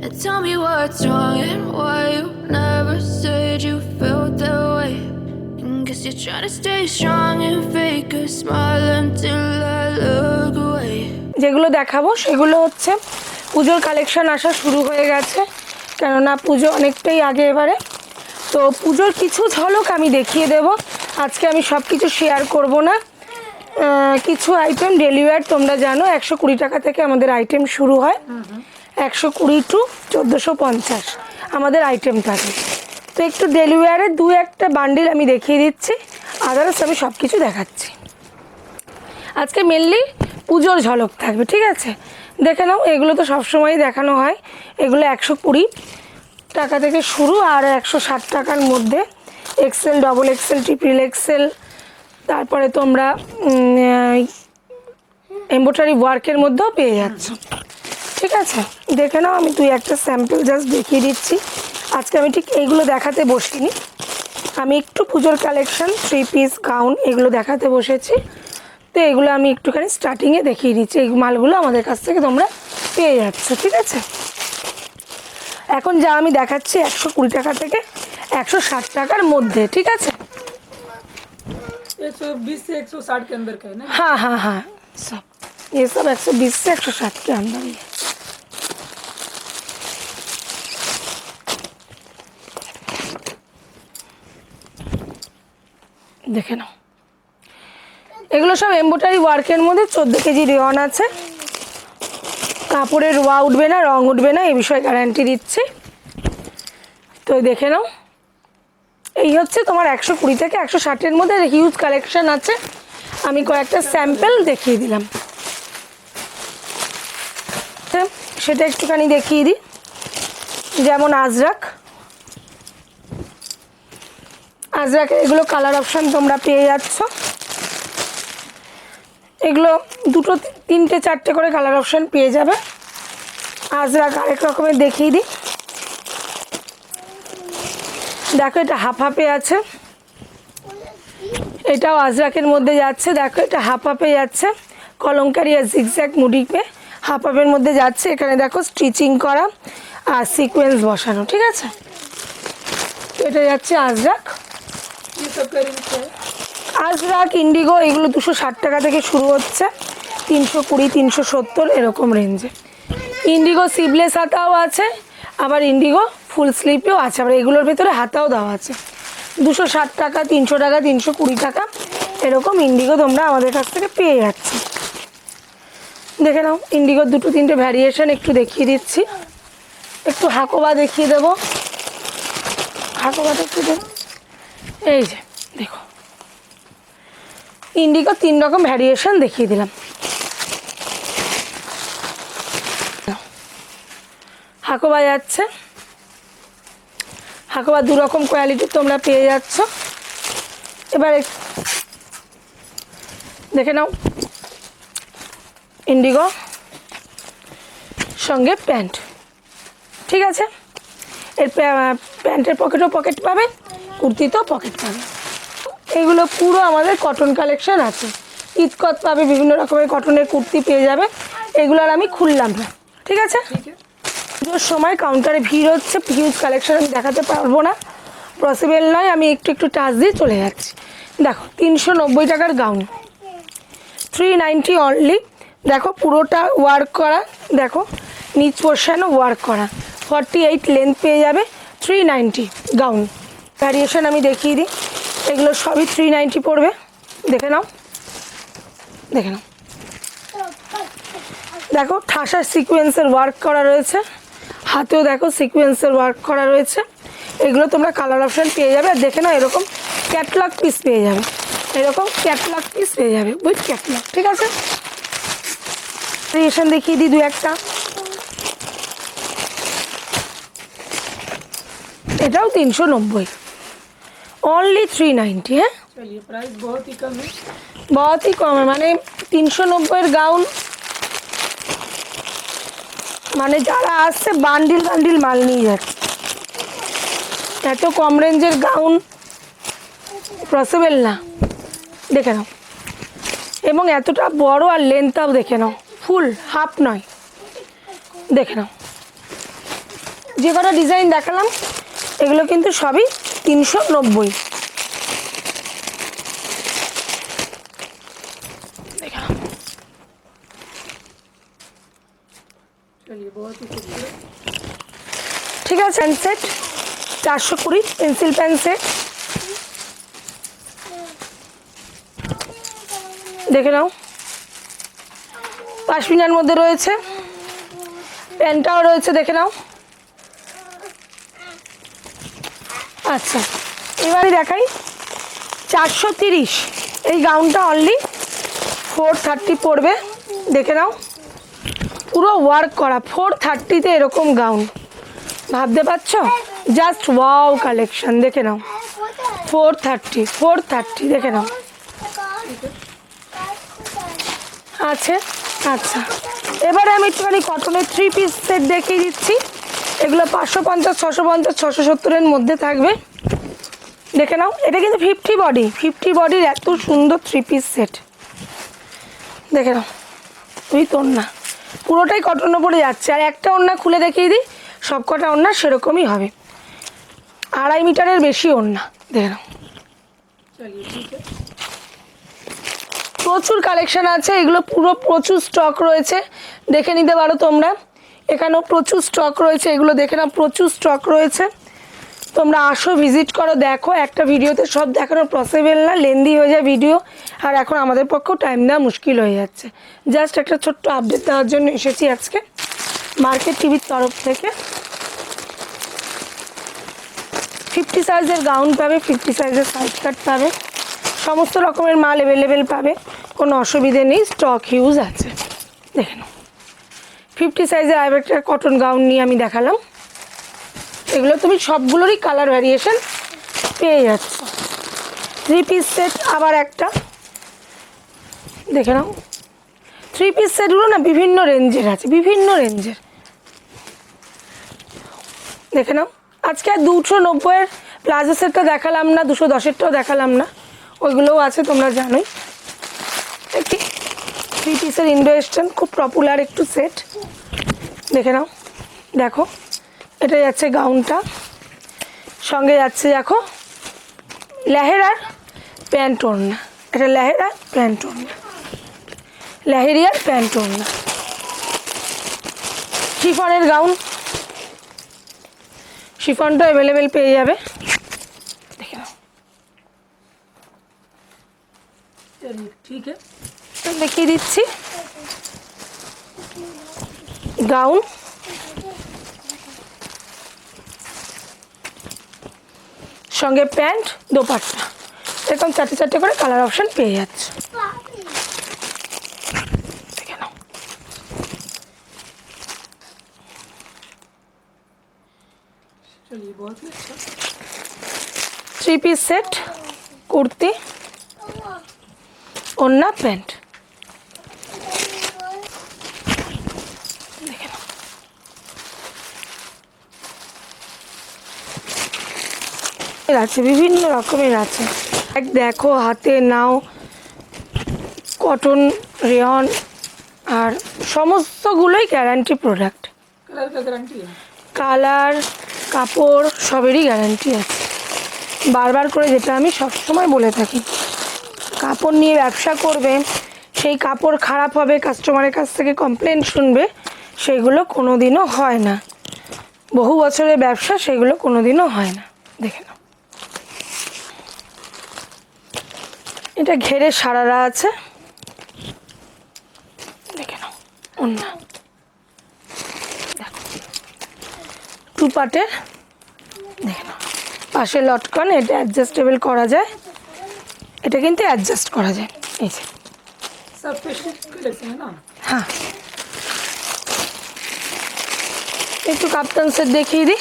Tell me what's wrong and why you never said you felt that way. And guess you're trying to stay strong and fake a smile until I look away. যেগুলো দেখাবো সেগুলো হচ্ছে পুজোর collection আসা শুরু হয়ে গেছে, কেননা পুজো অনেকটাই আগে এবারে। তো পুজোর কিছু ঝলক আমি দেখিয়ে দেব, আজকে আমি সব কিছু শেয়ার করব না। কিছু আইটেম ডেলি ওয়্যার তোমরা জানো 120 টাকা থেকে আমাদের আইটেম শুরু হয়, 120 টু 1450 আমাদের আইটেম থাকে। তো একটু ডেলি ওয়্যারের দু একটা বান্ডিল আমি দেখিয়ে দিচ্ছি, আদার্স আমি সব কিছু দেখাচ্ছি। আজকে মেনলি পুজোর ঝলক থাকবে, ঠিক আছে? দেখে নাও, এগুলো তো সবসময়ই দেখানো হয়। এগুলো 120 টাকা থেকে শুরু আর 160 টাকার মধ্যে XL, double XL, triple XL, তারপরে তোমরা এমব্রয়ডারি ওয়ার্কের মধ্যেও পেয়ে যাচ্ছ, ঠিক আছে? দেখে নাও, আমি তুই একটা স্যাম্পল জাস্ট দেখিয়ে দিচ্ছি। আজকে আমি ঠিক এইগুলো দেখাতে বসিনি, আমি একটু পুজোর কালেকশন 3 পিস গাউন এগুলো দেখাতে বসেছি। তো এগুলো আমি একটুখানি স্টার্টিংয়ে দেখিয়ে দিচ্ছি, এই মালগুলো আমাদের কাছ থেকে তোমরা পেয়ে যাচ্ছ, ঠিক আছে? এখন যা আমি দেখাচ্ছি 120 টাকা থেকে 160 টাকার মধ্যে, ঠিক আছে? 120 से 160 के अंदर का है ना? हाँ हाँ हाँ, सब ये सब 120 से 160 के अंदर ही है। দেখে নাও, এগুলো সব এমব্রয়ডারি ওয়ার্কের মধ্যে 14 কেজি রেওয়ান আছে। কাপড়ের রোয়া উঠবে না, রং উঠবে না, এই বিষয়ে গ্যারান্টি দিচ্ছি। তো দেখে নাও, এই হচ্ছে তোমার 120 থেকে 160-এর মধ্যে হিউজ কালেকশন আছে। আমি কয়েকটা স্যাম্পল দেখিয়ে দিলাম, সেটা একটুখানি দেখিয়ে দিই। যেমন আজরাক, আজরাকের এগুলো কালার অপশান তোমরা পেয়ে যাচ্ছ। এগুলো 2, 3, 4টে করে কালার অপশান পেয়ে যাবে। আজরাক আরেক রকমের দেখিয়ে দিই। দেখো, এটা হাফ হাফে আছে, এটাও আজরাকের মধ্যে যাচ্ছে। দেখো, এটা হাফ হাফে যাচ্ছে, কলমকারি আর জিগজ্যাগ মুডিপে হাফ হাফের মধ্যে যাচ্ছে। এখানে দেখো স্টিচিং করা আর সিকোয়েন্স বসানো, ঠিক আছে? এটা যাচ্ছে আজরাক। আজরাক, ইন্ডিগো এগুলো 260 টাকা থেকে শুরু হচ্ছে, 320, 370 এরকম রেঞ্জে। ইন্ডিগো সিভলেস হাতাও আছে, আবার ইন্ডিগো ফুল স্লিপেও আছে, আবার এগুলোর ভেতরে হাতাও দেওয়া আছে। 260 টাকা, 300 টাকা, 320 টাকা এরকম ইন্ডিগো তোমরা আমাদের কাছ থেকে পেয়ে যাচ্ছ। দেখে নাও, ইন্ডিগোর 2-3টে ভ্যারিয়েশন একটু দেখিয়ে দিচ্ছি। একটু হাকোবা দেখিয়ে দেবো, হাকোবাটা একটু দেব। এই যে দেখো, ইন্ডিগো 3 রকম ভ্যারিয়েশন দেখিয়ে দিলাম। হাকোবা যাচ্ছে, হাকোবা 2 রকম কোয়ালিটির তোমরা পেয়ে যাচ্ছ। এবারে দেখে নাও, ইন্ডিগো সঙ্গে প্যান্ট, ঠিক আছে? এর প্যান্টের পকেটও পকেট পাবে, কুর্তিতেও পকেট পাবে। এগুলো পুরো আমাদের কটন কালেকশন আছে, ইতকত পাবে, বিভিন্ন রকমের কটনের কুর্তি পেয়ে যাবে। এগুলো আর আমি খুললাম না, ঠিক আছে? পুজোর সময় কাউন্টারে ভিড় হচ্ছে, হিউজ কালেকশন আমি দেখাতে পারবো না, পসিবল নয়। আমি একটু টাচ দিয়ে চলে যাচ্ছি। দেখো, 390 টাকার গাউন, 390 অনলি। দেখো, পুরোটা ওয়ার্ক করা, দেখো নিচ পোর্শনও ওয়ার্ক করা, 48 লেন্থ পেয়ে যাবে, 390 গাউন। ভ্যারিয়েশন আমি দেখিয়ে দিই, এগুলো সবই 390 পড়বে। দেখে নাও, দেখে নাও, দেখো ঠাসার সিকোয়েন্সের ওয়ার্ক করা রয়েছে, হাতেও দেখো সিকোয়েন্সের ওয়ার্ক করা রয়েছে। এগুলো তোমরা কালার অপশান পেয়ে যাবে। আর দেখে নাও, এরকম ক্যাটলগ পিস পেয়ে যাবে, এরকম ক্যাটলগ পিস পেয়ে যাবে উইথ ক্যাটলগ, ঠিক আছে? ভ্যারিয়েশন দেখিয়ে দিই 2-1টা। এটাও 390, অনলি 390। হ্যাঁ, चलिए प्राइस बहुत ही कम है, बहुत ही कम है। মানে 390-এর গাউন, মানে যারা আসছে বান্ডিল বান্ডিল মাল নিয়ে যাচ্ছে। এত কম রেঞ্জের গাউন পসিবল না। দেখে নাও, এবং এতটা বড় আর লেন্থটাও দেখে নাও, ফুল হাফ নয়। দেখে নাও, যে কটা ডিজাইন দেখালাম এগুলো কিন্তু সবই 390। चलिए बहुत ही खूबसूरत। ঠিক আছে, pant set 420, pencil pant set দেখে নাও, পাশমিনার মধ্যে রয়েছে, প্যান্টটাও রয়েছে দেখে নাও। আচ্ছা এবারে দেখাই 430, এই গাউনটা অনলি 430 পড়বে, দেখে নাও পুরো ওয়ার্ক করা 430-তে এরকম গাউন, ভাবতে পারছো? জাস্ট ওয়াও কালেকশন, দেখে নাও 430 দেখে নাও আছে। আচ্ছা এবারে আমি একটুখানি কটনের 3 পিস সেট দেখিয়ে দিচ্ছি, এগুলো 550, 650, 670-এর মধ্যে থাকবে, দেখে নাও। এটা কিন্তু 50 বডির এত সুন্দর 3 পিস সেট, দেখে নাও। তুই তোর না পুরোটাই কটন পড়ে যাচ্ছে, আর একটা ওড়না খুলে দেখিয়ে দিই, সব কটা ওড়না সেরকমই হবে, 2.5 মিটারের বেশি ওড়না, দেখে নাও। প্রচুর কালেকশন আছে, এগুলো পুরো প্রচুর স্টক রয়েছে, দেখে নিতে পারো তোমরা, এখানেও প্রচুর স্টক রয়েছে, এগুলো দেখে নাও প্রচুর স্টক রয়েছে, তোমরা আসো ভিজিট করো দেখো। একটা ভিডিওতে সব দেখানো পসিবল না, লেন্দি হয়ে যায় ভিডিও, আর এখন আমাদের পক্ষেও টাইম দেওয়া মুশকিল হয়ে যাচ্ছে। জাস্ট একটা ছোট্ট আপডেট দেওয়ার জন্য এসেছি আজকে মার্কেট টিভির তরফ থেকে। 50 সাইজের গাউন পাবে, 50 সাইজের সাইড কাট পাবে, সমস্ত রকমের মাল অ্যাভেলেবেল পাবে, কোনো অসুবিধে নেই, স্টক হিউজ আছে, দেখে নাও। 50 সাইজের আর একটা কটন গাউন নিয়ে আমি দেখালাম, এগুলো তুমি সবগুলোরই কালার ভ্যারিয়েশন পেয়ে যাচ্ছ। 3 পিস সেট আবার একটা, দেখে নাও। 3 পিস সেটগুলো না বিভিন্ন রেঞ্জের আছে, বিভিন্ন রেঞ্জের, দেখে নাও। আজকে আর 290-এর প্লাজো সেটটা দেখালাম না, 210-এরটাও দেখালাম না, ওইগুলোও আছে তোমরা জানোই। একটি 3 পিসের ইন্ডো ওয়েস্টার্ন খুব পপুলার একটু সেট, দেখে নাও। দেখো এটা যাচ্ছে গাউনটা, সঙ্গে যাচ্ছে দেখো লেহেরার প্যান্ট ওড়না, এটা লেহেরার প্যান্ট ওড়না, লেহেরিয়ার প্যান্ট ওড়না, শিফনের গাউন, শিফনটা অ্যাভেলেবেল পেয়ে যাবে, দেখে নাও। चलिए ठीक है, দেখিয়ে দিচ্ছি গাউন, সঙ্গে প্যান্ট, দোপাট্টা, এরকম 4টে করে কালার অপশন পেয়ে যাচ্ছে, দেখে নাও। चलिए बहुत ही अच्छा। 3 পিস সেট, কুর্তি, ওড়না, প্যান্ট, দেখে নাও। আছে বিভিন্ন রকমের আছে, দেখো হাতে নাও, কটন, রেয়ন, আর সমস্তগুলোই গ্যারান্টি প্রোডাক্ট, कलर का गारंटी है। কালার কাপড় সবেরই গ্যারান্টি আছে। বারবার করে যেটা আমি সবসময় বলে থাকি, কাপড় নিয়ে ব্যবসা করবে, সেই কাপড় খারাপ হবে, কাস্টমারের কাছ থেকে কমপ্লেন শুনবে, সেগুলো কোনো দিনও হয় না, বহু বছরের ব্যবসা, সেগুলো কোনো দিনও হয় না, দেখে নাও। এটা ঘেরে সারারা আছে, দেখে নাও। ওড়না দেখো 2 পার্টের, দেখে নাও। পাশে লটকন, এটা অ্যাডজাস্টেবল করা যায়, এটা কিন্তু অ্যাডজাস্ট করা যায়, এই যে। सब फेस्टिव कलेक्शन है ना। হ্যাঁ একটু কাপ্তান সেট দেখিয়ে দিই,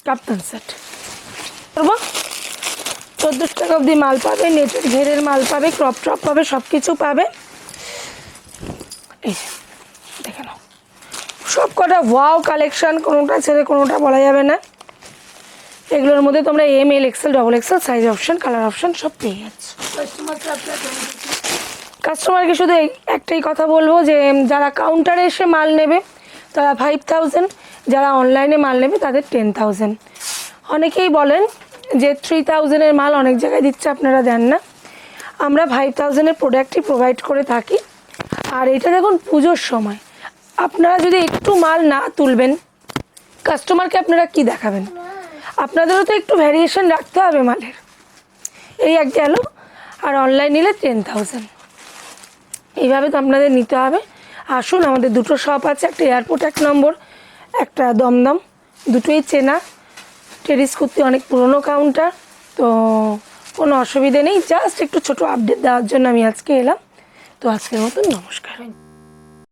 কাপ্তান সেট করবো 1400 টাকা অবধি মাল পাবে, নেটের ঘেরের মাল পাবে, ক্রপ টপ পাবে, সব কিছু পাবে, এই যে দেখে নাও। সব কটা ওয়াও কালেকশন, কোনোটা ছেড়ে কোনোটা বলা যাবে না। এগুলোর মধ্যে তোমরা M, L, XL, double XL size option, colour option সব পেয়ে যাচ্ছ। कस्टमर से आप क्या कहना चाहते हैं? কাস্টমারকে শুধু একটাই কথা বলবো যে যারা কাউন্টারে এসে মাল নেবে তারা 5000, যারা অনলাইনে মাল নেবে তাদের 10000। অনেকেই বলেন যে 3000-এর মাল অনেক জায়গায় দিচ্ছে, আপনারা দেন না। আমরা 5000-এর প্রোডাক্টই প্রোভাইড করে থাকি। আর এটা দেখুন পুজোর সময় আপনারা যদি একটু মাল না তুলবেন, কাস্টমারকে আপনারা কি দেখাবেন? আপনাদেরও তো একটু ভ্যারিয়েশন রাখতে হবে মালের। এই এক গেল। আর অনলাইন নিলে 10000, এইভাবে তো আপনাদের নিতে হবে। আসুন, আমাদের দুটো শপ আছে, একটা এয়ারপোর্ট 1 নম্বর, একটা দমদম, দুটোই চেনা। টেডিস কুর্তি অনেক পুরনো কাউন্টার, তো কোনো অসুবিধে নেই। জাস্ট একটু ছোটো আপডেট দেওয়ার জন্য আমি আজকে এলাম। তো আজকের মতন নমস্কার।